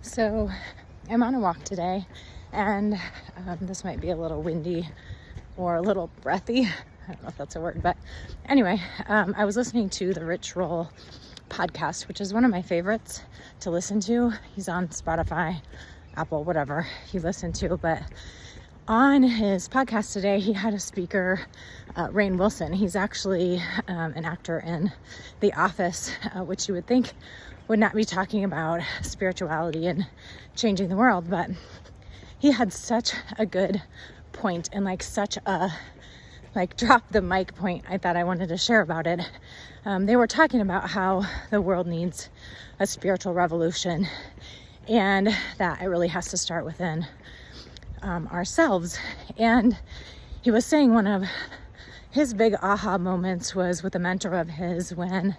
So I'm on a walk today, and this might be a little windy or a little breathy. I don't know if that's a word, but anyway, I was listening to the Rich Roll podcast, which is one of my favorites to listen to. He's on Spotify, Apple, whatever you listen to, but on his podcast today, he had a speaker, Rainn Wilson. He's actually an actor in The Office, which you would think would not be talking about spirituality and changing the world, but he had such a good point and such a drop the mic point I thought I wanted to share about it. They were talking about how the world needs a spiritual revolution and that it really has to start within ourselves. And he was saying one of his big aha moments was with a mentor of his when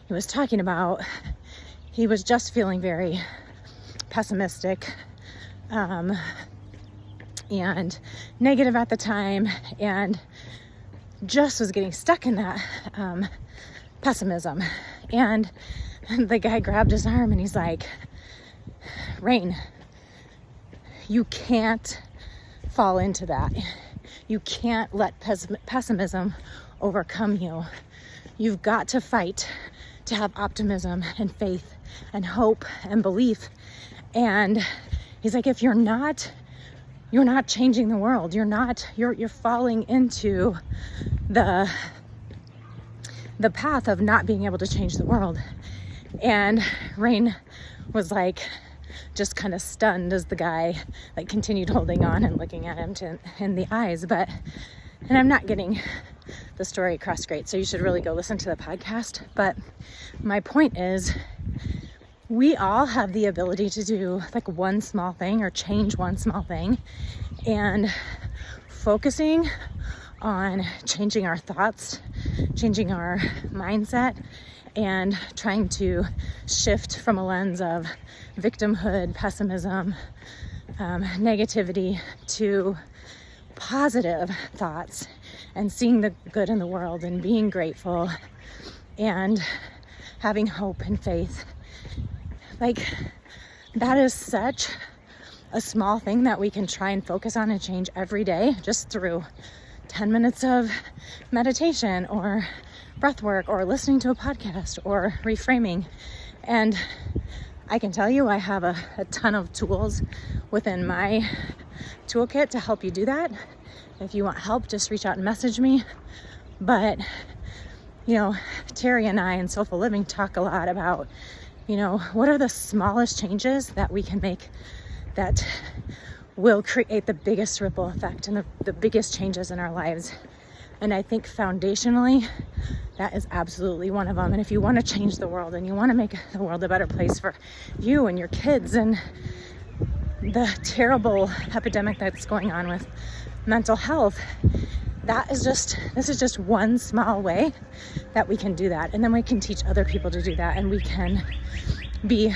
he was talking about he was just feeling very pessimistic and negative at the time, and just was getting stuck in that pessimism. And the guy grabbed his arm and he's like, Rainn, you can't fall into that. You can't let pessimism overcome you. You've got to fight to have optimism and faith and hope and belief. And he's like, if you're not changing the world. You're falling into the path of not being able to change the world. And Rainn was just kind of stunned as the guy continued holding on and looking at him in the eyes. And I'm not getting the story across great, so you should really go listen to the podcast. But my point is, we all have the ability to do one small thing or change one small thing, and focusing on changing our thoughts, changing our mindset, and trying to shift from a lens of victimhood, pessimism, negativity to positive thoughts and seeing the good in the world and being grateful and having hope and faith. That is such a small thing that we can try and focus on and change every day just through 10 minutes of meditation or breath work or listening to a podcast or reframing. And I can tell you I have a ton of tools within my toolkit to help you do that. If you want help, just reach out and message me. But, Terry and I in Soulful Living talk a lot about, what are the smallest changes that we can make that will create the biggest ripple effect and the biggest changes in our lives. And I think foundationally, that is absolutely one of them. And if you want to change the world and you want to make the world a better place for you and your kids and the terrible epidemic that's going on with mental health, this is just one small way that we can do that. And then we can teach other people to do that, and we can be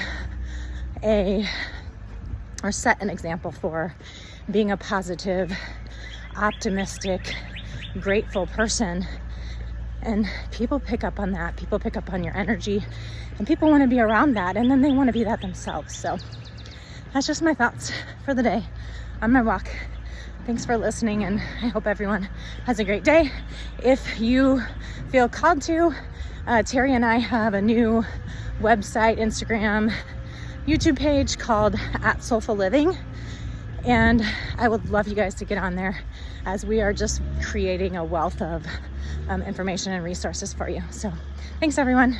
or set an example for being a positive, optimistic, grateful person. And people pick up on that. People pick up on your energy, and people want to be around that, and then they want to be that themselves. So that's just my thoughts for the day on my walk. Thanks for listening, and I hope everyone has a great day. If you feel called to, Terry and I have a new website, Instagram, YouTube page called @SoulfulLiving, and I would love you guys to get on there, as we are just creating a wealth of information and resources for you. So thanks, everyone.